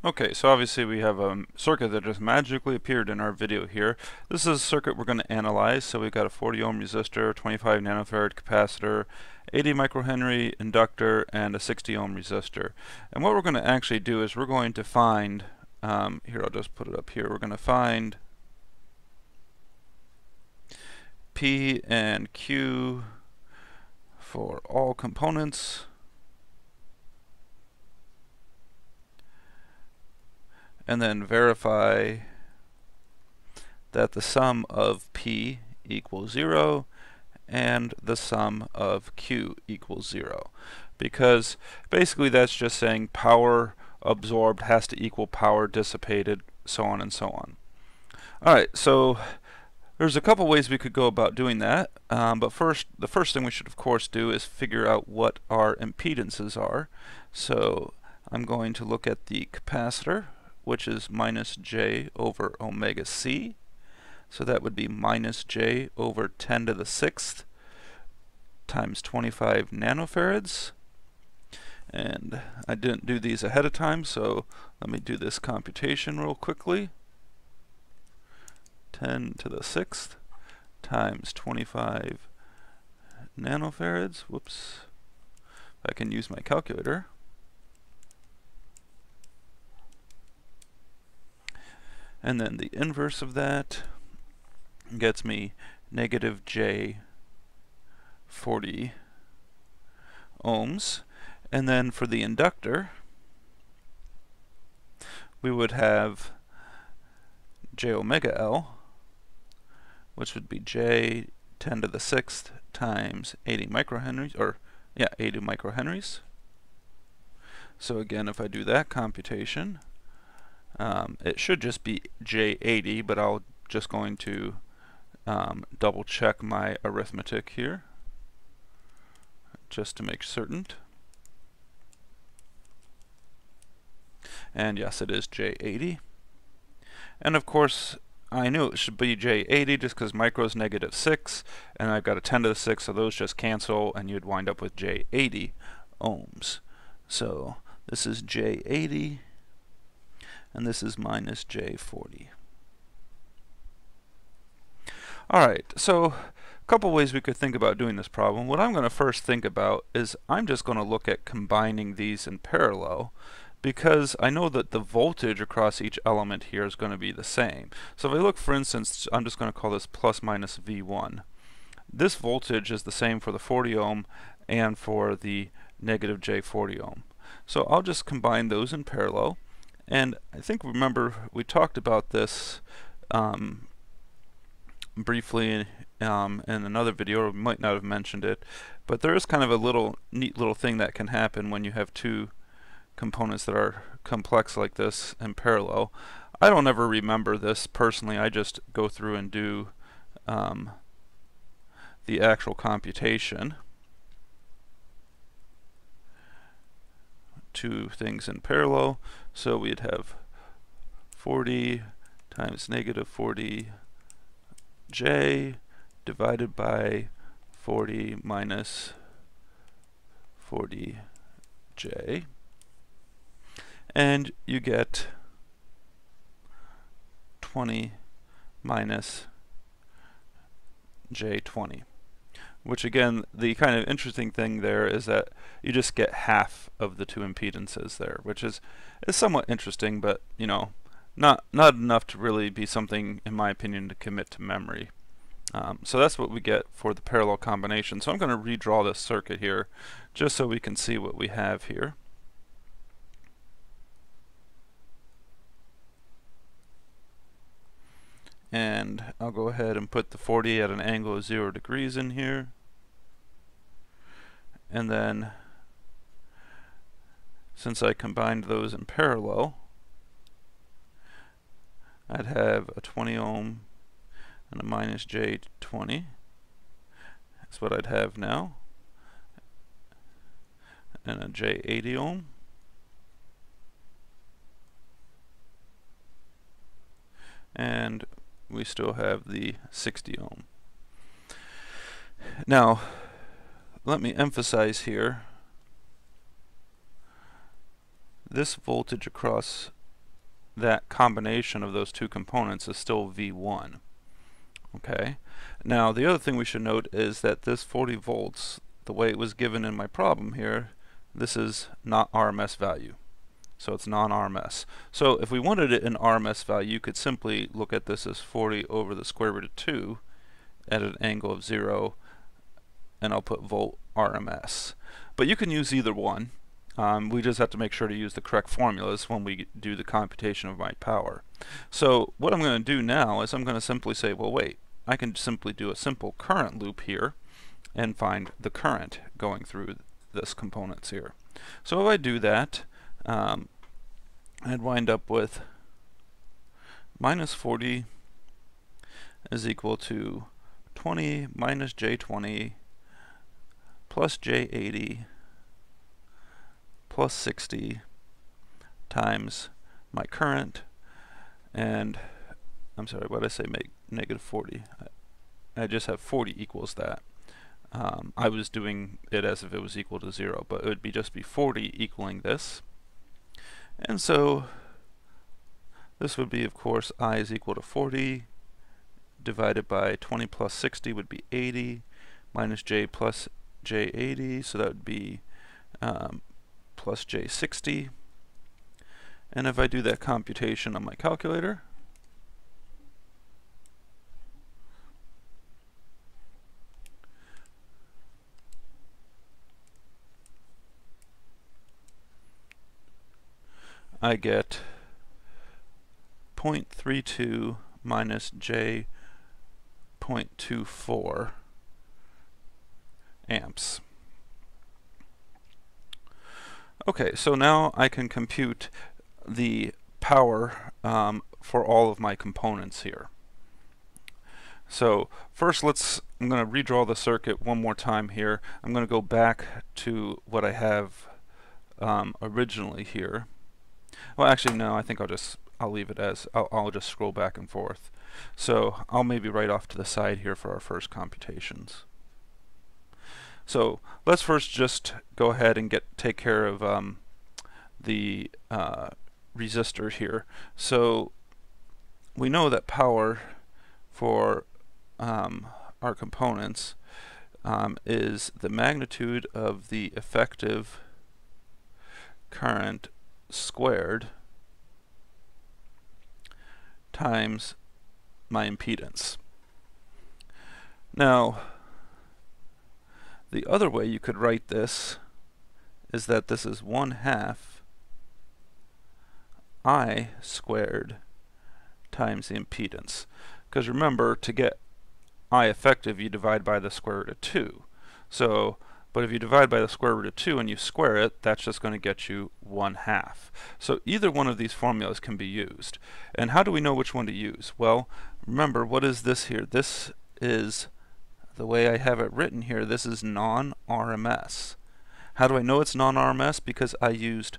Okay, so obviously we have a circuit that just magically appeared in our video here. This is a circuit we're going to analyze. So we've got a 40 ohm resistor, 25 nanofarad capacitor, 80 microhenry inductor, and a 60 ohm resistor. And what we're going to actually do is we're going to find, here I'll just put it up here, we're going to find P and Q for all components. And then verify that the sum of P equals 0 and the sum of Q equals 0. Because basically that's just saying power absorbed has to equal power dissipated, so on and so on. Alright, so there's a couple ways we could go about doing that, but the first thing we should of course do is figure out what our impedances are. So I'm going to look at the capacitor, which is minus j over omega c. So that would be minus j over 10 to the 6th times 25 nanofarads. And I didn't do these ahead of time, so let me do this computation real quickly. 10 to the 6th times 25 nanofarads. Whoops. If I can use my calculator. And then the inverse of that gets me negative j 40 ohms. And then for the inductor, we would have j omega L, which would be j 10 to the 6th times 80 microhenries, or yeah, 80 microhenries. So again, if I do that computation, it should just be J80, but I'll just going to double check my arithmetic here just to make certain. And yes, it is J80. And of course, I knew it should be J80 just because micro is negative 6, and I've got a 10 to the 6, so those just cancel, and you'd wind up with J80 ohms. So this is J80. And this is minus J40. Alright, so a couple ways we could think about doing this problem. What I'm going to first think about is I'm just going to look at combining these in parallel, because I know that the voltage across each element here is going to be the same. So if I look, for instance, I'm just going to call this plus minus V1. This voltage is the same for the 40 ohm and for the negative J40 ohm. So I'll just combine those in parallel. And I think, remember, we talked about this briefly in another video, or we might not have mentioned it, but there is kind of a neat little thing that can happen when you have two components that are complex like this in parallel. I don't ever remember this personally, I just go through and do the actual computation. Two things in parallel, so we'd have 40 times negative 40j divided by 40 minus 40j, and you get 20 minus j20. Which again, the kind of interesting thing there is that you just get half of the two impedances there, which is somewhat interesting, but you know, not enough to really be something, in my opinion, to commit to memory. So that's what we get for the parallel combination. So I'm going to redraw this circuit here, just so we can see what we have here. And I'll go ahead and put the 40 at an angle of 0 degrees in here. And then, since I combined those in parallel, I'd have a 20 ohm and a minus J20. That's what I'd have now. And a J80 ohm. And we still have the 60 ohm. Now, let me emphasize here, this voltage across that combination of those two components is still V1. Okay. Now the other thing we should note is that this 40 volts, the way it was given in my problem here, this is not RMS value. So it's non-RMS. So if we wanted it in RMS value, you could simply look at this as 40 over the square root of 2 at an angle of 0, and I'll put volt RMS. But you can use either one. We just have to make sure to use the correct formulas when we do the computation of my power. So what I'm going to do now is I'm going to simply say, well, wait, I can simply do a simple current loop here and find the current going through this components here. So if I do that, I'd wind up with minus 40 is equal to 20 minus J20 plus J80 plus 60 times my current, and I'm sorry, what did I say, make negative 40? I just have 40 equals that. I was doing it as if it was equal to 0, but it would just be 40 equaling this. And so this would be, of course, I is equal to 40 divided by 20 plus 60 would be 80 minus J plus J80, so that would be plus J60. And if I do that computation on my calculator, I get 0.32 minus J.24 amps. Okay, so now I can compute the power for all of my components here. So first I'm going to redraw the circuit one more time here. I'm going to go back to what I have originally here. Well, actually, no, I think I'll leave it as, I'll just scroll back and forth. So I'll maybe write off to the side here for our first computations. So let's first just go ahead and take care of the resistor here. So we know that power for our components is the magnitude of the effective current squared times my impedance. Now, the other way you could write this is that this is 1/2 I squared times the impedance. Because remember, to get I effective, you divide by the square root of 2. So, but if you divide by the square root of 2 and you square it, that's just going to get you 1/2. So either one of these formulas can be used. And how do we know which one to use? Well, remember, what is this here? This is, the way I have it written here, this is non-RMS. How do I know it's non-RMS? Because I used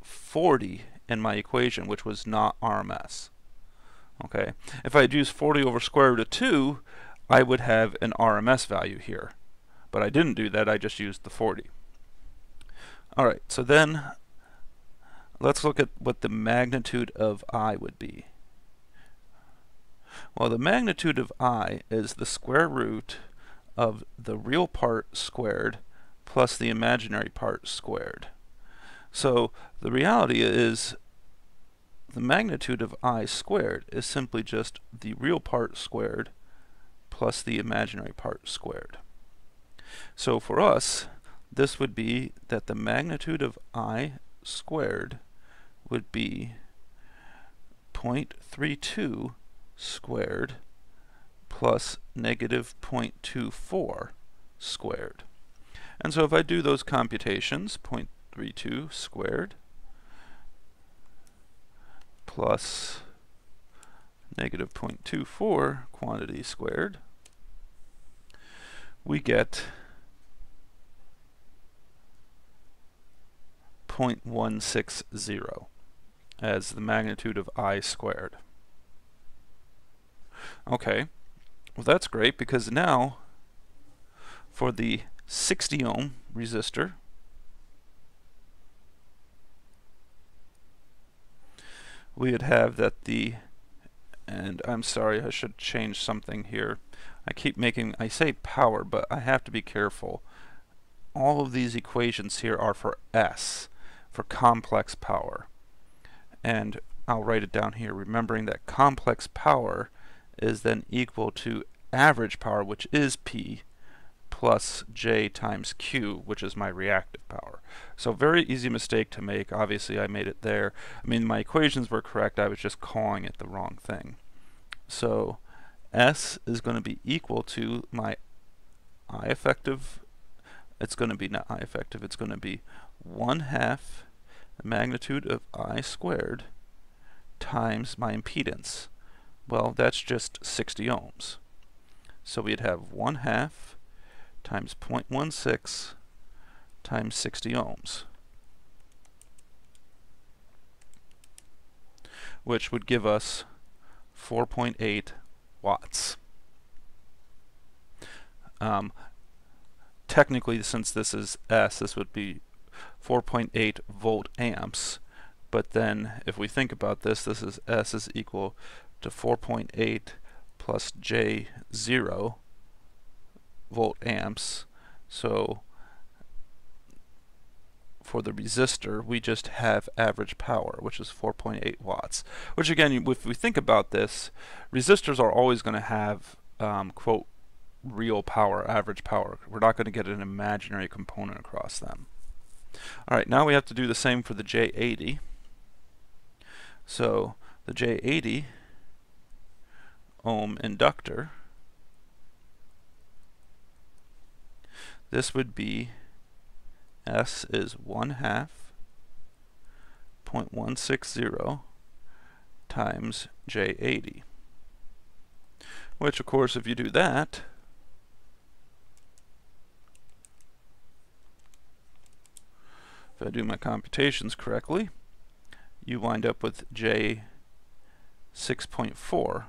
40 in my equation, which was not RMS. Okay, if I had used 40 over square root of 2, I would have an RMS value here. But I didn't do that, I just used the 40. Alright, so then let's look at what the magnitude of I would be. Well, the magnitude of I is the square root of the real part squared plus the imaginary part squared. So the reality is the magnitude of I squared is simply just the real part squared plus the imaginary part squared. So for us, this would be that the magnitude of I squared would be 0.32 squared plus negative 0.24 squared. And so if I do those computations, 0.32 squared plus negative 0.24 quantity squared, we get 0.160 as the magnitude of I squared. Okay, well that's great, because now for the 60 ohm resistor, we would have that the, and I'm sorry, I should change something here. I say power, but I have to be careful. All of these equations here are for S, for complex power. And I'll write it down here, remembering that complex power is then equal to average power, which is P, plus J times Q, which is my reactive power. So very easy mistake to make. Obviously I made it there. I mean, my equations were correct, I was just calling it the wrong thing. So S is going to be equal to my I effective, it's going to be not I effective, it's going to be 1/2 the magnitude of I squared times my impedance. Well, that's just 60 ohms. So we'd have 1/2 times 0.16 times 60 ohms, which would give us 4.8 watts. Technically, since this is S, this would be 4.8 volt amps, but then if we think about this, this is S is equal to 4.8 plus J0 volt amps. So for the resistor, we just have average power, which is 4.8 watts. Which again, if we think about this, resistors are always going to have, quote, real power, average power. We're not going to get an imaginary component across them. Alright, now we have to do the same for the J80. So the J80 ohm inductor, this would be S is 1/2 0.160 times J80, which of course if you do that, if I do my computations correctly, you wind up with J 6.4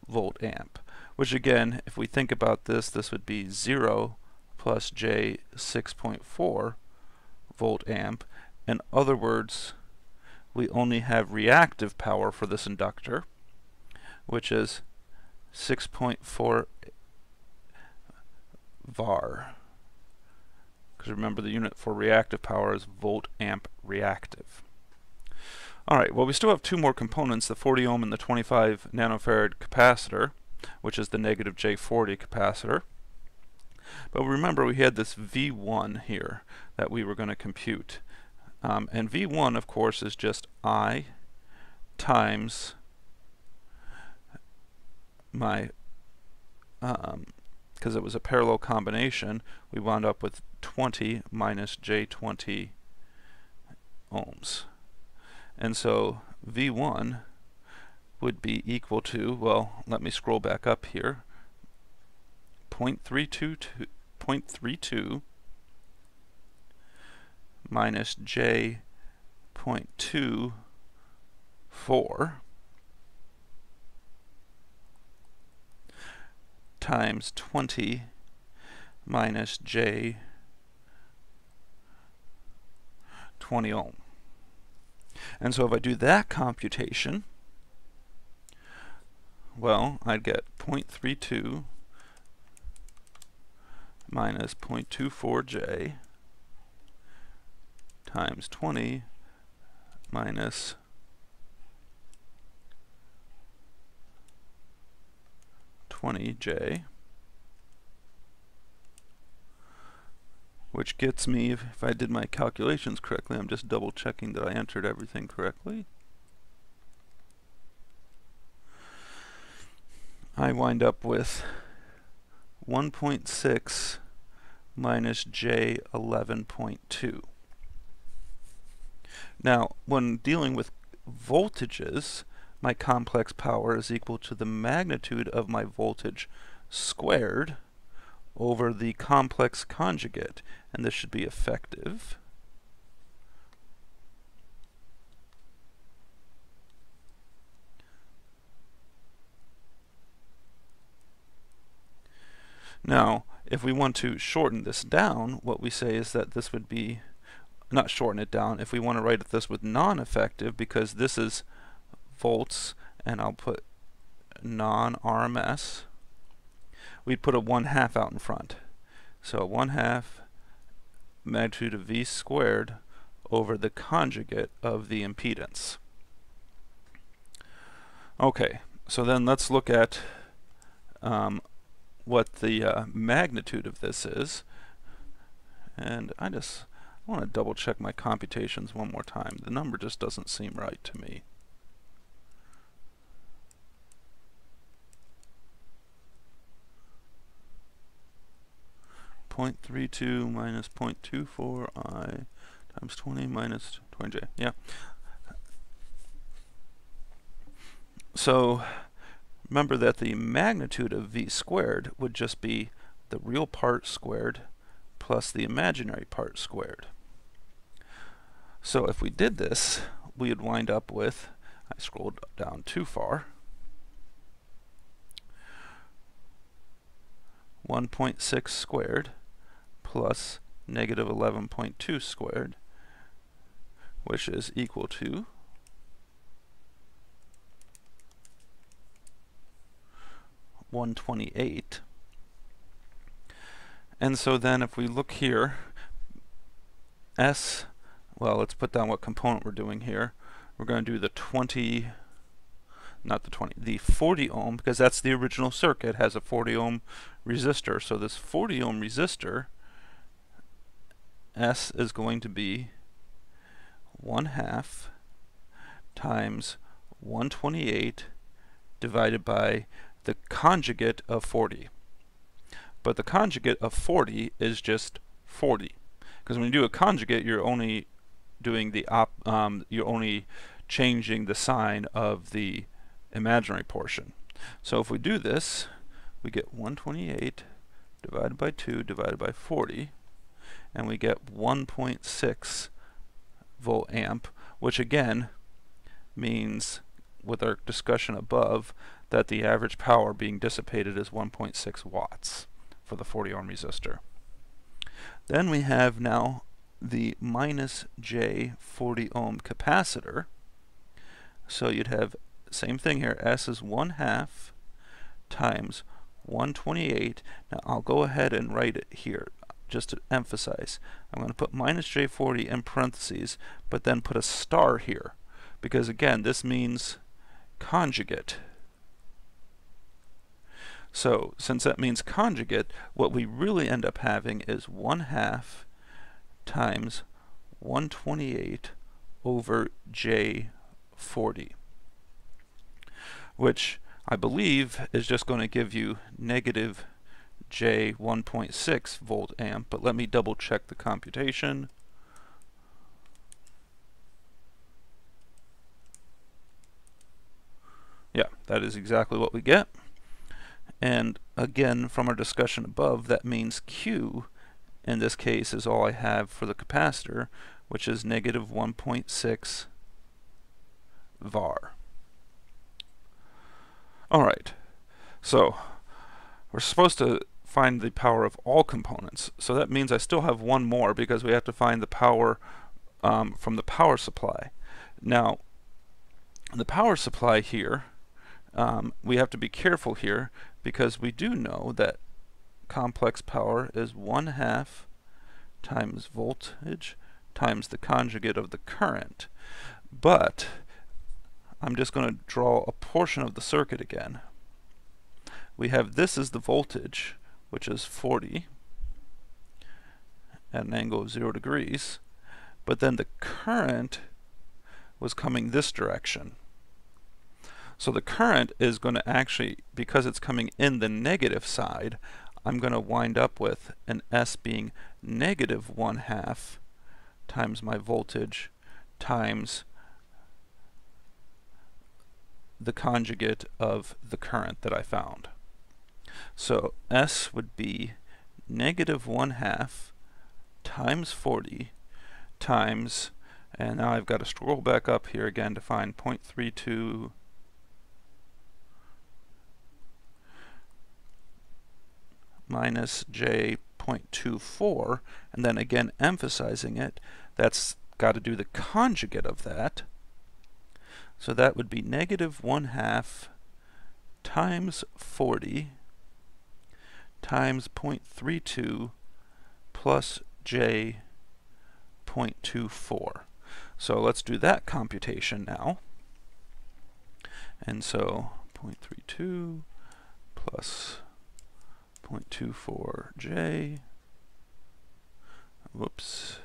volt amp, which again, if we think about this, this would be 0 plus J 6.4 volt amp. In other words, we only have reactive power for this inductor, which is 6.4 var. Because remember, the unit for reactive power is volt amp reactive. Alright, well, we still have two more components, the 40 ohm and the 25 nanofarad capacitor, which is the negative J40 capacitor. But remember, we had this V1 here that we were going to compute. And V1, of course, is just I times my, because it was a parallel combination, we wound up with 20 minus J20 ohms. And so V1 would be equal to, well, let me scroll back up here, 0.32 minus J.24 times 20 minus J 20 ohm. And so if I do that computation, well, I'd get 0.32 minus 0.24J times 20 minus 20J, which gets me, if I did my calculations correctly, I'm just double checking that I entered everything correctly. I wind up with 1.6 minus J 11.2. Now, when dealing with voltages, my complex power is equal to the magnitude of my voltage squared over the complex conjugate, and this should be effective. Now, if we want to shorten this down, what we say is that this would be, not shorten it down, if we want to write this with non-effective, because this is volts, and I'll put non-RMS, we'd put a 1/2 out in front. So 1/2 magnitude of V squared over the conjugate of the impedance. Okay, so then let's look at what the magnitude of this is. And I want to double check my computations one more time. The number just doesn't seem right to me. .32 minus 0.24 I times 20 minus 20j. Yeah. So remember that the magnitude of V squared would just be the real part squared plus the imaginary part squared. So if we did this, we would wind up with, I scrolled down too far, 1.6 squared plus negative 11.2 squared, which is equal to 128. And so then if we look here, S, well, let's put down what component we're doing here. We're going to do the 40 ohm, because that's the original circuit, has a 40 ohm resistor. So this 40 ohm resistor, S is going to be 1/2 times 128 divided by the conjugate of 40. But the conjugate of 40 is just 40. Because when you do a conjugate, you're only doing the you're only changing the sign of the imaginary portion. So if we do this, we get 128 divided by 2 divided by 40, and we get 1.6 volt amp, which again means, with our discussion above, that the average power being dissipated is 1.6 watts for the 40 ohm resistor. Then we have now the minus J 40 ohm capacitor. So you'd have same thing here, S is 1/2 times 128. Now I'll go ahead and write it here just to emphasize. I'm going to put minus J40 in parentheses, but then put a star here, because again this means conjugate. So since that means conjugate, what we really end up having is 1/2 times 128 over J40, which I believe is just going to give you negative J 1.6 volt amp, but let me double check the computation. Yeah, that is exactly what we get. And again, from our discussion above, that means Q in this case is all I have for the capacitor, which is negative 1.6 var. Alright, so we're supposed to find the power of all components. So that means I still have one more, because we have to find the power from the power supply. Now, the power supply here, we have to be careful here, because we do know that complex power is 1/2 times voltage times the conjugate of the current. But I'm just going to draw a portion of the circuit again. We have this is the voltage, which is 40 at an angle of 0 degrees, but then the current was coming this direction. So the current is going to actually, because it's coming in the negative side, I'm going to wind up with an S being negative 1/2 times my voltage times the conjugate of the current that I found. So S would be negative 1/2 times 40 times, and now I've got to scroll back up here again to find 0.32 minus J 0.24, and then again emphasizing it, that's got to do the conjugate of that. So that would be negative 1/2 times 40 times 0.32 plus j 0.24. So let's do that computation now. And so 0.32 plus 0.24j, whoops,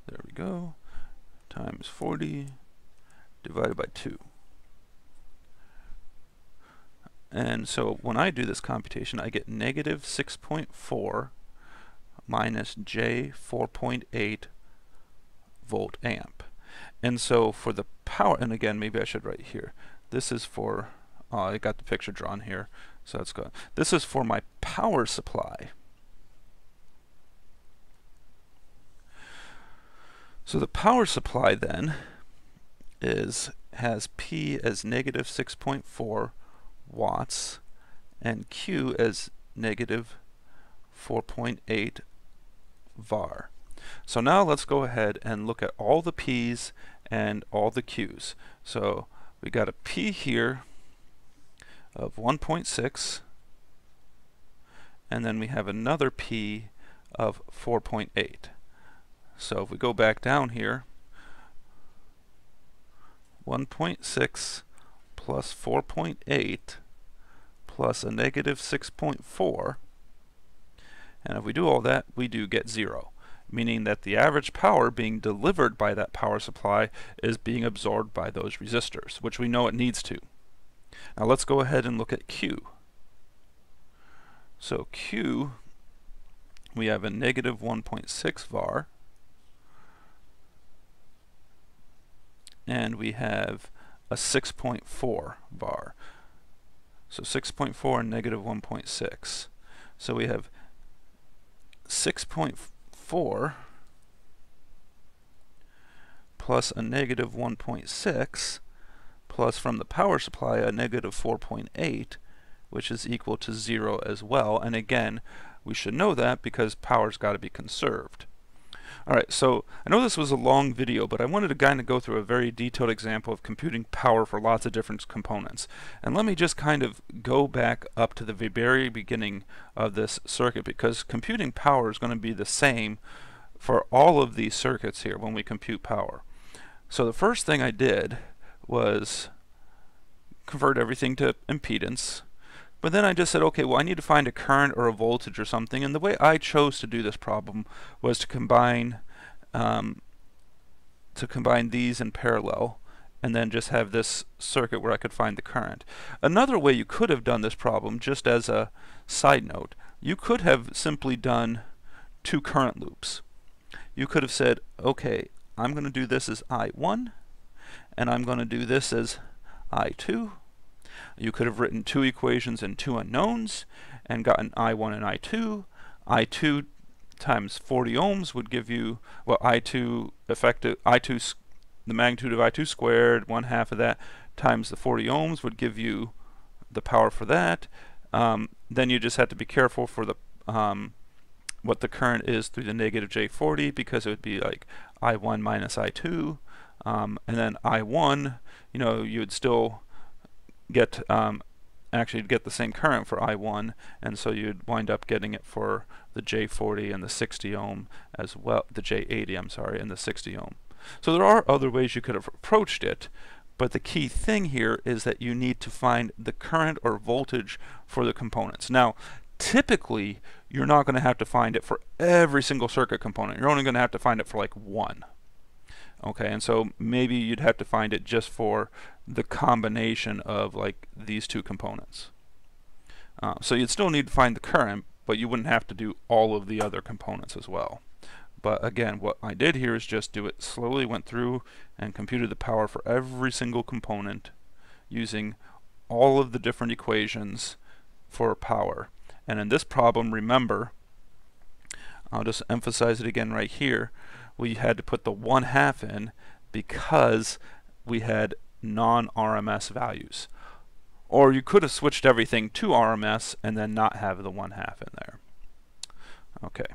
there we go, times 40 divided by 2. And so when I do this computation, I get negative 6.4 minus j 4.8 volt amp. And so for the power, and again, maybe I should write here, this is for, I got the picture drawn here, so that's good. This is for my power supply. So the power supply then has P as negative 6.4 watts and Q as negative 4.8 var. So now let's go ahead and look at all the P's and all the Q's. So we got a P here of 1.6, and then we have another P of 4.8. So if we go back down here, 1.6 plus 4.8 plus a negative 6.4, and if we do all that, we do get 0, meaning that the average power being delivered by that power supply is being absorbed by those resistors, which we know it needs to. Now let's go ahead and look at Q. So Q, we have a negative 1.6 var, and we have a 6.4 var. So 6.4 and negative 1.6. So we have 6.4 plus a negative 1.6 plus from the power supply a negative 4.8, which is equal to 0 as well. And again, we should know that because power's got to be conserved. Alright, so I know this was a long video, but I wanted to kind of go through a very detailed example of computing power for lots of different components. And let me just kind of go back up to the very beginning of this circuit, because computing power is going to be the same for all of these circuits here when we compute power. So the first thing I did was convert everything to impedance. But then I just said, okay, well, I need to find a current or a voltage or something. And the way I chose to do this problem was to combine these in parallel, and then just have this circuit where I could find the current. Another way you could have done this problem, just as a side note, you could have simply done 2 current loops. You could have said, okay, I'm going to do this as I1, and I'm going to do this as I2. You could have written 2 equations and 2 unknowns and gotten I1 and I2. I2 times 40 ohms would give you, well, the magnitude of I2 squared, 1/2 of that, times the 40 ohms would give you the power for that. Then you just have to be careful for the what the current is through the negative J40, because it would be like I1 minus I2. And then I1, you know, you would still get actually get the same current for I1, and so you'd wind up getting it for the J40 and the 60 ohm as well, the J80, I'm sorry, and the 60 ohm. So there are other ways you could have approached it, but the key thing here is that you need to find the current or voltage for the components. Now, typically, you're not going to have to find it for every single circuit component. You're only going to have to find it for like one. Okay, and so maybe you'd have to find it just for the combination of like these 2 components. So you'd still need to find the current, but you wouldn't have to do all of the other components as well. But again, what I did here is just do it slowly, went through and computed the power for every single component using all of the different equations for power. And in this problem, remember, I'll just emphasize it again right here, we had to put the 1/2 in because we had non-RMS values. Or you could have switched everything to RMS and then not have the 1/2 in there. Okay.